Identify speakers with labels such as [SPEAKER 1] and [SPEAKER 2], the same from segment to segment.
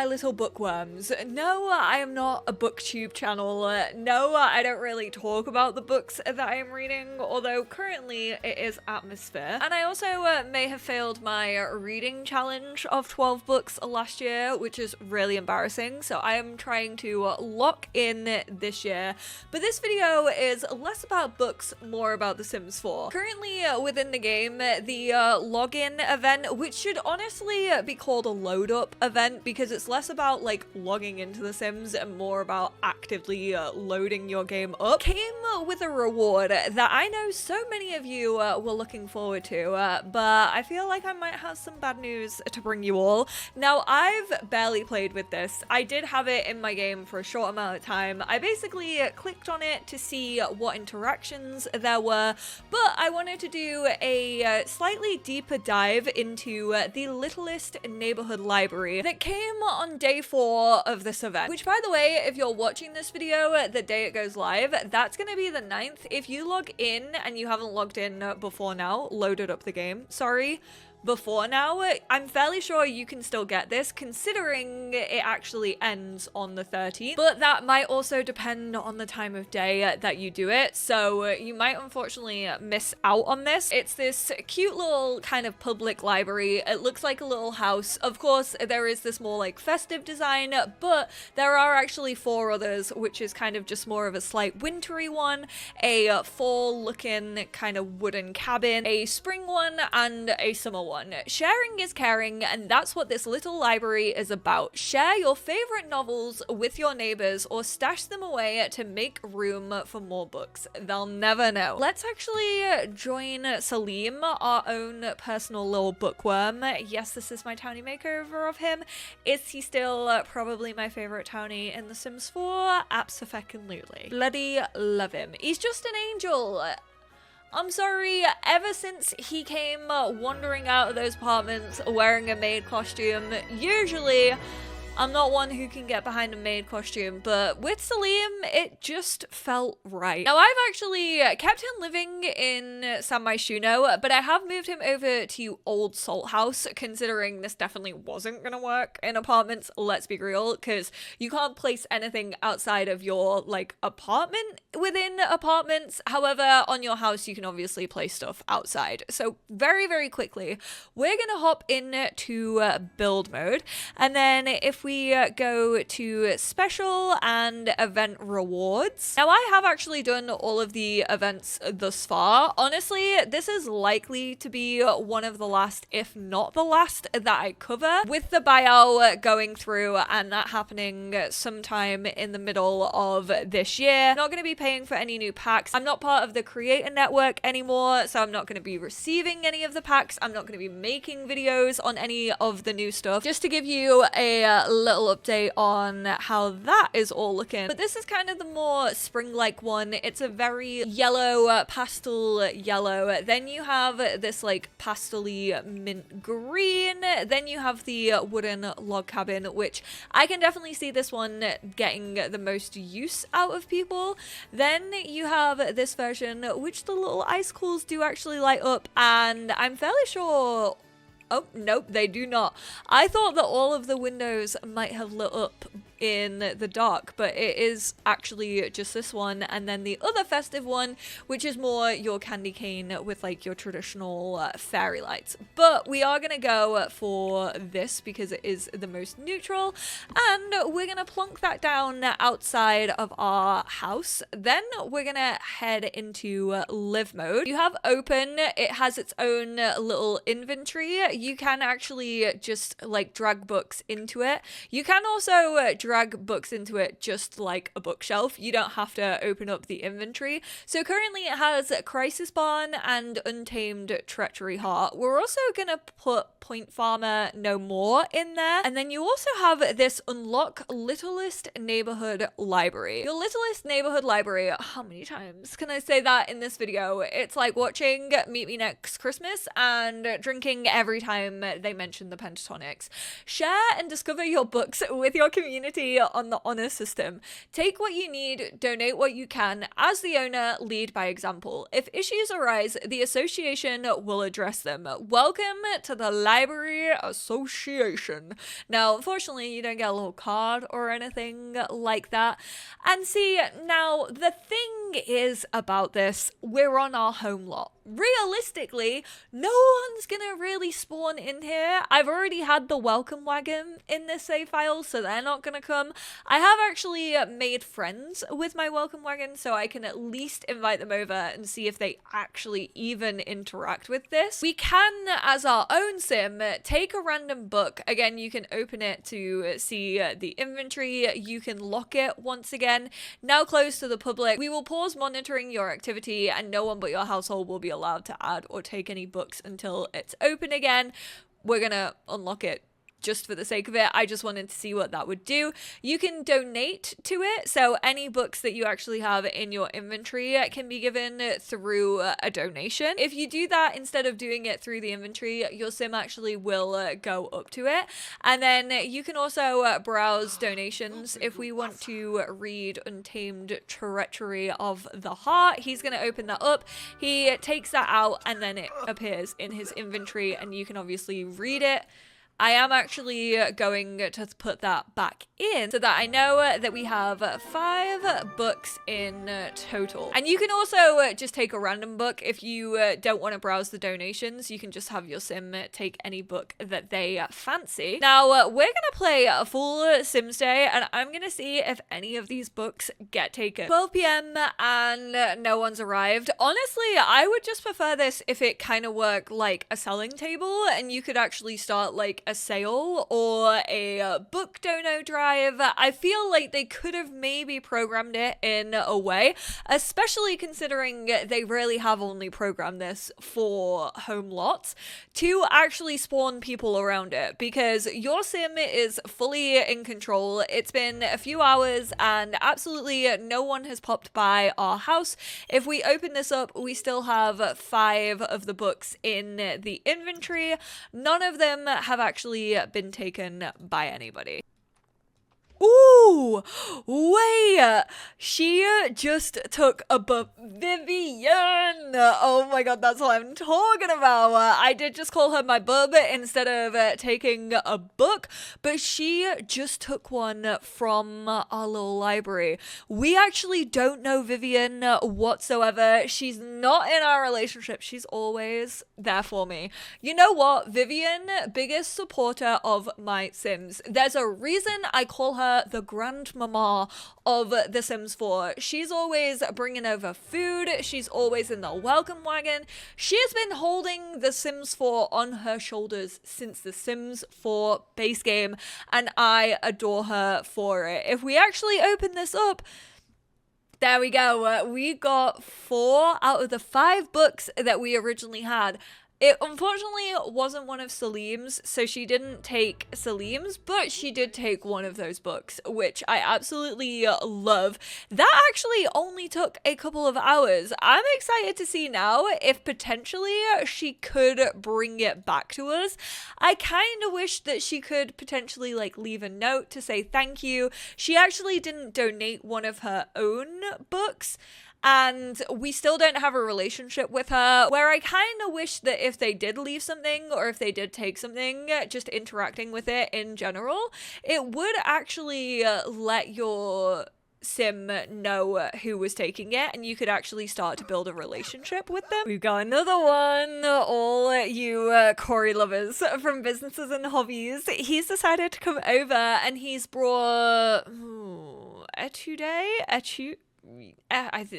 [SPEAKER 1] my little bookworms. No, I am not a booktube channel. No, I don't really talk about the books that I am reading, although currently it is atmosphere. And I also may have failed my reading challenge of 12 books last year, which is really embarrassing. So I am trying to lock in this year. But this video is less about books, more about The Sims 4. Currently within the game, the login event, which should honestly be called a load up event because it's less about like logging into The Sims and more about actively loading your game up, came with a reward that I know so many of you were looking forward to, but I feel like I might have some bad news to bring you all. Now, I've barely played with this. I did have it in my game for a short amount of time. I basically clicked on it to see what interactions there were, but I wanted to do a slightly deeper dive into the littlest neighborhood library that came on day 4 of this event, which, by the way, if you're watching this video the day it goes live, that's going to be the 9th. If you log in and you haven't logged in before now, loaded up the game, sorry, before now, I'm fairly sure you can still get this considering it actually ends on the 13th, but that might also depend on the time of day that you do it, so you might unfortunately miss out on this. It's this cute little kind of public library. It looks like a little house. Of course, there is this more like festive design, but there are actually 4 others, which is kind of just more of a slight wintry one, a fall looking kind of wooden cabin, a spring one, and a summer one. Sharing is caring, and that's what this little library is about. Share your favorite novels with your neighbors or stash them away to make room for more books. They'll never know. Let's actually join Salim, our own personal little bookworm. Yes, this is my townie makeover of him. Is he still probably my favorite townie in The Sims 4? Abso-fucking-lutely. Bloody love him. He's just an angel. I'm sorry, ever since he came wandering out of those apartments wearing a maid costume, usually I'm not one who can get behind a maid costume, but with Salim, it just felt right. Now, I've actually kept him living in San Myshuno, but I have moved him over to Old Salt House, considering this definitely wasn't gonna work in apartments, let's be real, because you can't place anything outside of your, like, apartment within apartments. However, on your house, you can obviously place stuff outside. So very, very quickly, we're gonna hop into build mode, and then if we go to special and event rewards. Now, I have actually done all of the events thus far. Honestly, this is likely to be one of the last, if not the last, that I cover, with the buyout going through and that happening sometime in the middle of this year. I'm not going to be paying for any new packs. I'm not part of the creator network anymore, so I'm not going to be receiving any of the packs. I'm not going to be making videos on any of the new stuff. Just to give you a little update on how that is all looking. But this is kind of the more spring-like one. It's a very yellow, pastel yellow. Then you have this like pastel-y mint green. Then you have the wooden log cabin, which I can definitely see this one getting the most use out of people. Then you have this version, which the little icicles do actually light up, and I'm fairly sure. Oh, nope, they do not. I thought that all of the windows might have lit up in the dark, but it is actually just this one, and then the other festive one, which is more your candy cane with like your traditional fairy lights. But we are gonna go for this because it is the most neutral, and we're gonna plonk that down outside of our house. Then we're gonna head into live mode. You have open, it has its own little inventory. You can actually just like drag books into it. You can also drag books into it just like a bookshelf. You don't have to open up the inventory. So currently it has Crisis Barn and Untamed Treachery Heart. We're also gonna put Point Farmer No More in there. And then you also have this unlock littlest neighborhood library. Your littlest neighborhood library, how many times can I say that in this video? It's like watching Meet Me Next Christmas and drinking every time they mention the pentatonics. Share and discover your books with your community activity on the honor system. Take what you need, donate what you can. As the owner, lead by example. If issues arise, the association will address them. Welcome to the Library Association. Now, unfortunately, you don't get a little card or anything like that. And see, now the thing is about this, we're on our home lot. Realistically, no one's gonna really spawn in here. I've already had the welcome wagon in this save file, so they're not gonna come. I have actually made friends with my welcome wagon, so I can at least invite them over and see if they actually even interact with this. We can, as our own sim, take a random book. Again, you can open it to see the inventory. You can lock it once again. Now closed to the public. We will pause monitoring your activity, and no one but your household will be allowed to add or take any books until it's open again. We're gonna unlock it just for the sake of it. I just wanted to see what that would do. You can donate to it, so any books that you actually have in your inventory can be given through a donation. If you do that instead of doing it through the inventory, your sim actually will go up to it. And then you can also browse donations. If we want to read Untamed Treachery of the Heart, he's going to open that up. He takes that out and then it appears in his inventory and you can obviously read it. I am actually going to put that back in so that I know that we have 5 books in total. And you can also just take a random book. If you don't want to browse the donations, you can just have your sim take any book that they fancy. Now, we're going to play a full Sims day, and I'm going to see if any of these books get taken. 12 p.m. and no one's arrived. Honestly, I would just prefer this if it kind of worked like a selling table, and you could actually start like a sale or a book dono drive. I feel like they could have maybe programmed it in a way, especially considering they really have only programmed this for home lots to actually spawn people around it, because your sim is fully in control. It's been a few hours and absolutely no one has popped by our house. If we open this up, we still have 5 of the books in the inventory. None of them have actually been taken by anybody. Ooh, wait, she just took a book. Vivian! Oh my god, that's what I'm talking about. I did just call her my bub instead of taking a book, but she just took one from our little library. We actually don't know Vivian whatsoever. She's not in our relationship. She's always there for me. You know what? Vivian, biggest supporter of my Sims. There's a reason I call her the grandmama of The Sims 4. She's always bringing over food. She's always in the welcome wagon. She has been holding The Sims 4 on her shoulders since The Sims 4 base game, and I adore her for it. If we actually open this up, there we go. We got 4 out of the 5 books that we originally had. It unfortunately wasn't one of Salim's, so she didn't take Salim's, but she did take one of those books, which I absolutely love. That actually only took a couple of hours. I'm excited to see now if potentially she could bring it back to us. I kind of wish that she could potentially like leave a note to say thank you. She actually didn't donate one of her own books, and we still don't have a relationship with her, where I kind of wish that if they did leave something or if they did take something, just interacting with it in general, it would actually let your sim know who was taking it, and you could actually start to build a relationship with them. We've got another one. All you Corey lovers from Businesses and Hobbies, he's decided to come over and he's brought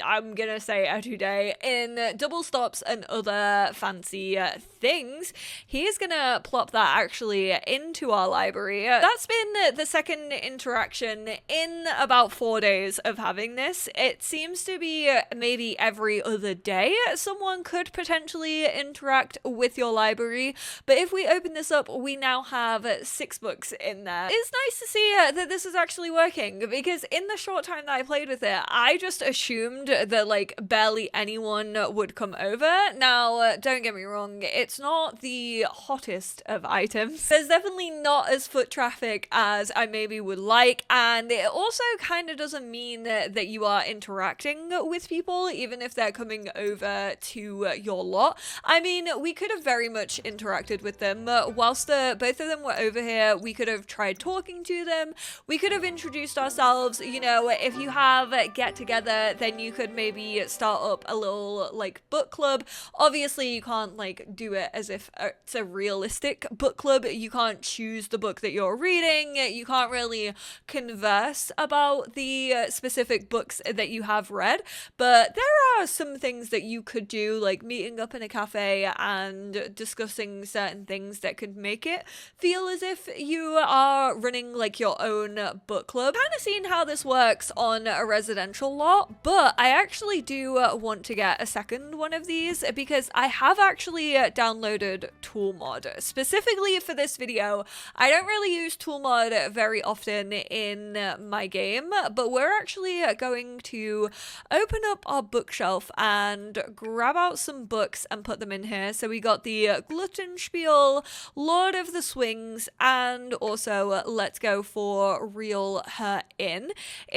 [SPEAKER 1] I'm gonna say today in double stops and other fancy things. He's gonna plop that actually into our library. That's been the second interaction in about 4 days of having this. It seems to be maybe every other day someone could potentially interact with your library, but if we open this up, we now have 6 books in there. It's nice to see that this is actually working, because in the short time that I played with it, I I just assumed that like barely anyone would come over. Now, don't get me wrong, it's not the hottest of items. There's definitely not as foot traffic as I maybe would like, and it also kind of doesn't mean that you are interacting with people, even if they're coming over to your lot. I mean, we could have very much interacted with them. Whilst both of them were over here, we could have tried talking to them. We could have introduced ourselves. You know, if you have get together, then you could maybe start up a little like book club. Obviously, you can't like do it as if it's a realistic book club. You can't choose the book that you're reading. You can't really converse about the specific books that you have read. But there are some things that you could do, like meeting up in a cafe and discussing certain things that could make it feel as if you are running like your own book club. Kind of seen how this works on a residential lot, but I actually do want to get a second one of these because I have actually downloaded Toolmod specifically for this video. I don't really use Toolmod very often in my game, but we're actually going to open up our bookshelf and grab out some books and put them in here. So we got the Gluttonspiel, Lord of the Swings, and also Let's Go for Reel Her in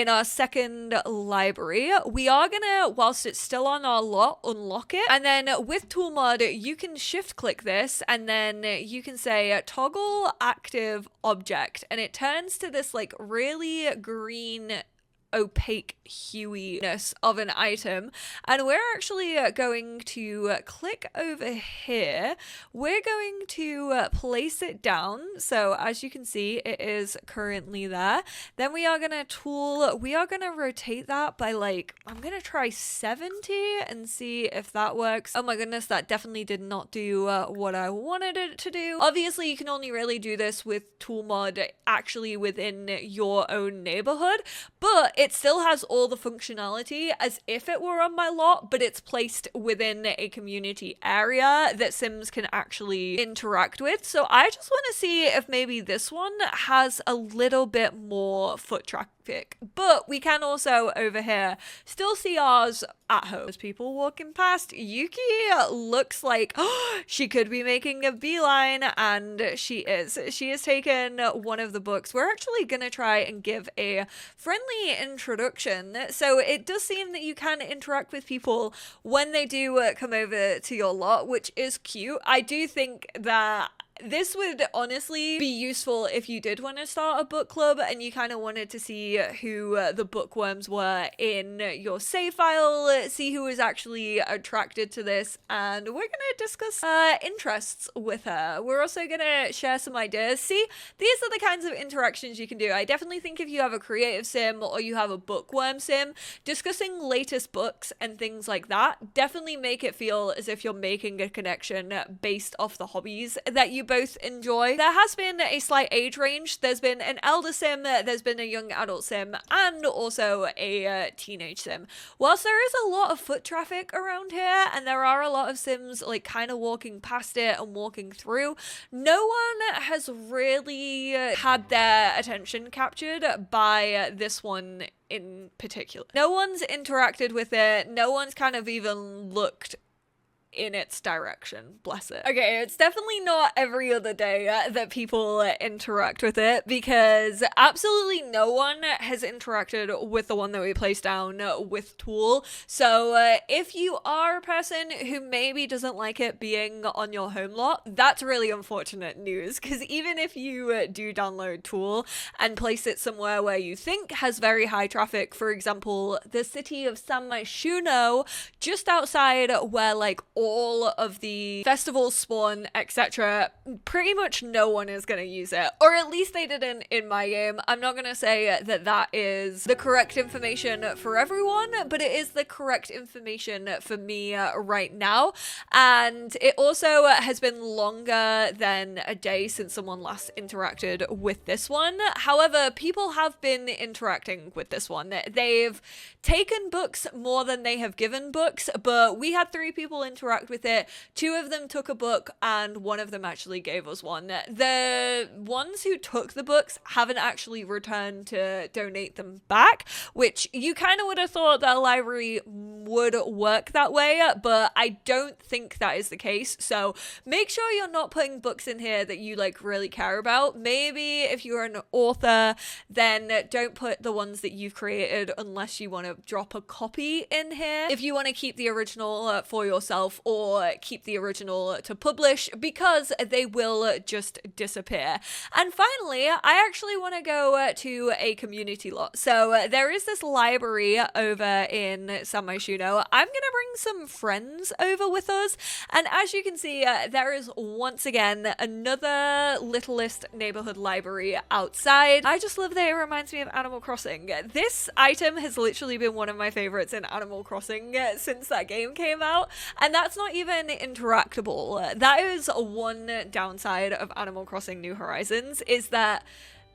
[SPEAKER 1] our second library. We are gonna, whilst it's still on our lot, unlock it, and then with Toolmod you can shift click this and then you can say toggle active object, and it turns to this like really green opaque huey-ness of an item, and we're actually going to click over here. We're going to place it down, so as you can see it is currently there. Then we are gonna rotate that by like, I'm gonna try 70 and see if that works. Oh my goodness, that definitely did not do what I wanted it to do. Obviously you can only really do this with Toolmod actually within your own neighborhood, but it still has all the functionality as if it were on my lot, but it's placed within a community area that Sims can actually interact with. So I just want to see if maybe this one has a little bit more foot traffic, but we can also over here still see ours at home. As people walking past, Yuki looks like she could be making a beeline, and she is. She has taken one of the books. We're actually gonna try and give a friendly introduction. So it does seem that you can interact with people when they do come over to your lot, which is cute. I do think that this would honestly be useful if you did want to start a book club and you kind of wanted to see who the bookworms were in your save file, see who was actually attracted to this, and we're going to discuss interests with her. We're also going to share some ideas. See, these are the kinds of interactions you can do. I definitely think if you have a creative sim or you have a bookworm sim, discussing latest books and things like that definitely make it feel as if you're making a connection based off the hobbies that you both enjoy. There has been a slight age range. There's been an elder sim, there's been a young adult sim, and also a teenage sim. Whilst there is a lot of foot traffic around here and there are a lot of sims like kind of walking past it and walking through, no one has really had their attention captured by this one in particular. No one's interacted with it. No one's kind of even looked in its direction, bless it. Okay, it's definitely not every other day that people interact with it, because absolutely no one has interacted with the one that we placed down with Tool. So if you are a person who maybe doesn't like it being on your home lot, that's really unfortunate news, because even if you do download Tool and place it somewhere where you think has very high traffic, for example the city of San Myshuno, just outside where like all of the festivals spawn, etc., pretty much no one is going to use it, or at least they didn't in my game. I'm not going to say that that is the correct information for everyone, but it is the correct information for me right now. And it also has been longer than a day since someone last interacted with this one. However, people have been interacting with this one. They've taken books more than they have given books, but we had 3 people interact interact with it. 2 of them took a book and 1 of them actually gave us one. The ones who took the books haven't actually returned to donate them back, which you kind of would have thought that a library would work that way, but I don't think that is the case. So make sure you're not putting books in here that you like really care about. Maybe if you're an author, then don't put the ones that you've created unless you want to drop a copy in here. If you want to keep the original for yourself or keep the original to publish, because they will just disappear. And finally, I actually want to go to a community lot. So there is this library over in San Myshuno. I'm gonna bring some friends over with us, and as you can see, there is once again another littlest neighborhood library outside. I just love that it reminds me of Animal Crossing. This item has literally been one of my favorites in Animal Crossing since that game came out, and that's not even interactable. That is one downside of Animal Crossing New Horizons, is that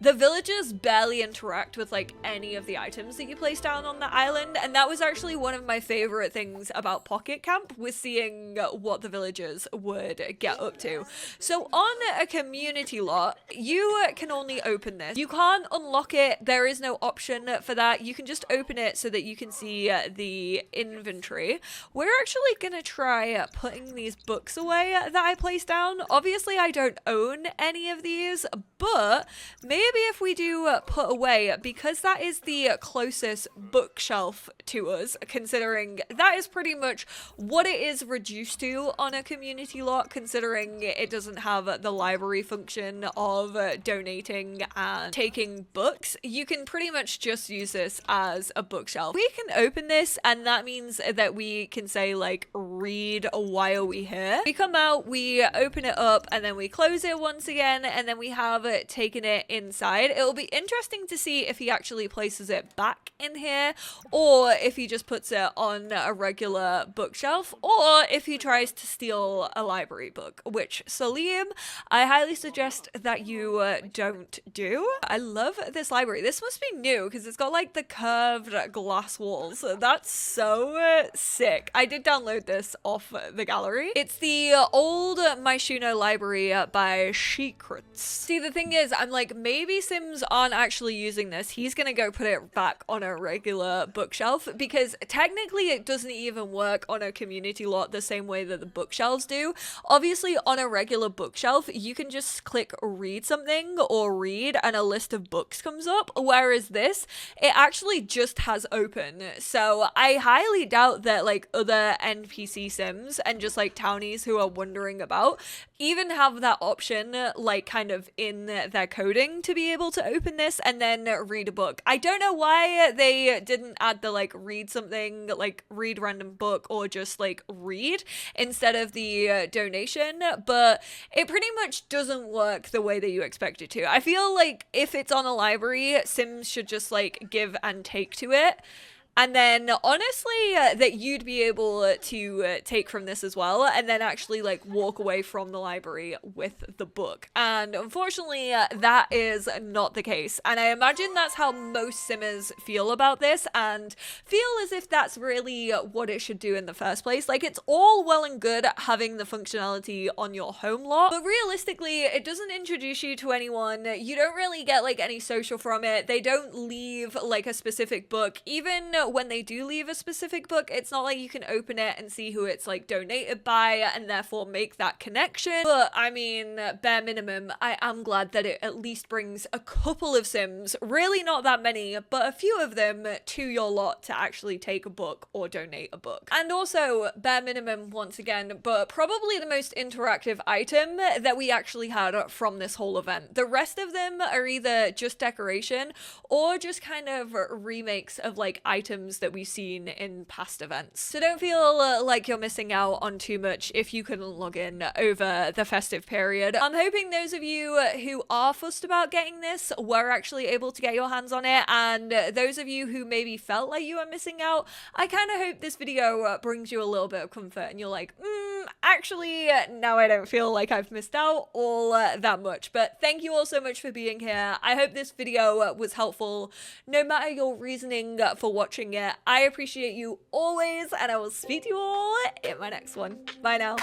[SPEAKER 1] the villagers barely interact with like any of the items that you place down on the island, and that was actually one of my favorite things about Pocket Camp, was seeing what the villagers would get up to. So on a community lot, you can only open this. You can't unlock it. There is no option for that. You can just open it so that you can see the inventory. We're actually gonna try putting these books away that I placed down. Obviously, I don't own any of these, but maybe if we do put away, because that is the closest bookshelf to us, considering that is pretty much what it is reduced to on a community lot, considering it doesn't have the library function of donating and taking books. You can pretty much just use this as a bookshelf. We can open this, and that means that we can say like read while we here. We come out, we open it up, and then we close it once again, and then we have taken it inside. It'll be interesting to see if he actually places it back in here, or if he just puts it on a regular bookshelf, or if he tries to steal a library book, which, Salim, I highly suggest that you don't do. I love this library. This must be new because it's got like the curved glass walls. That's so sick. I did download this off the gallery. It's the old Myshuno library by Secrets. See, the thing is, I'm like, maybe Sims aren't actually using this. He's gonna go put it back on a regular bookshelf, because technically it doesn't even work on a community lot the same way that the bookshelves do. Obviously, on a regular bookshelf, you can just click read something or read and a list of books comes up, whereas this, it actually just has open. So I highly doubt that like other NPC Sims and just like townies who are wandering about even have that option like kind of in their coding to be able to open this and then read a book. I don't know why they didn't add the like read something, like read random book, or just like read instead of the donation, but it pretty much doesn't work the way that you expect it to. I feel like if it's on a library, Sims should just like give and take to it. And then honestly, that you'd be able to take from this as well, and then actually like walk away from the library with the book. And unfortunately, that is not the case. And I imagine that's how most Simmers feel about this, and feel as if that's really what it should do in the first place. Like, it's all well and good having the functionality on your home lot, but realistically, it doesn't introduce you to anyone. You don't really get like any social from it. They don't leave like a specific book. Even when they do leave a specific book, it's not like you can open it and see who it's like donated by and therefore make that connection. But I mean, bare minimum, I am glad that it at least brings a couple of Sims, really not that many, but a few of them, to your lot to actually take a book or donate a book. And also, bare minimum once again, but probably the most interactive item that we actually had from this whole event. The rest of them are either just decoration or just kind of remakes of like items that we've seen in past events. So don't feel like you're missing out on too much if you couldn't log in over the festive period. I'm hoping those of you who are fussed about getting this were actually able to get your hands on it, and those of you who maybe felt like you were missing out, I kind of hope this video brings you a little bit of comfort and you're like, Actually, now I don't feel like I've missed out all that much, but thank you all so much for being here. I hope this video was helpful, no matter your reasoning for watching it. I appreciate you always, and I will speak to you all in my next one. Bye now.